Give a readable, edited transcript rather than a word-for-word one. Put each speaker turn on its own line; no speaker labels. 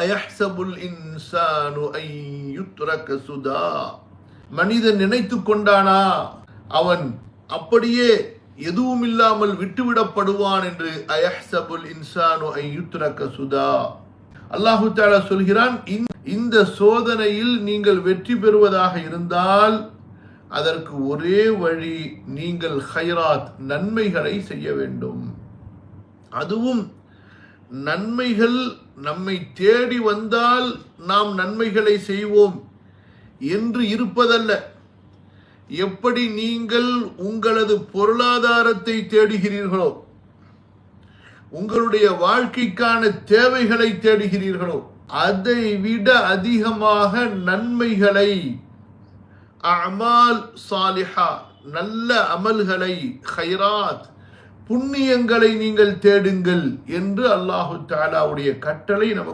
அயஹ்சபுல் இன்சானு ஐ யுத்ரக சுதா. மனிதன் நினைத்து கொண்டானா அவன் அப்படியே எதுவும் இல்லாமல் விட்டுவிடப்படுவான் என்று. அயஹ்சபுல் இன்சானு ஐ யுத்ரக சுதா. அல்லாஹு தஆலா சொல்கிறான், இந்த சோதனையில் நீங்கள் வெற்றி பெறுவதாக இருந்தால் அதற்கு ஒரே வழி, நீங்கள் ஹைராத் நன்மைகளை செய்ய வேண்டும். அதுவும் நன்மைகள் நம்மை தேடி வந்தால் நாம் நன்மைகளை செய்வோம் என்று இருப்பதல்ல. எப்படி நீங்கள் உங்களது பொருளாதாரத்தை தேடுகிறீர்களோ, உங்களுடைய வாழ்க்கைக்கான தேவைகளை தேடுகிறீர்களோ, அதை விட அதிகமாக நன்மைகளை, அமால் சாலிஹா, நல்ல அமல்களை, ஹைராத் புண்ணியங்களை நீங்கள் தேடுங்கள் என்று அல்லாஹு தஆலாவுடைய கட்டளை நமக்கு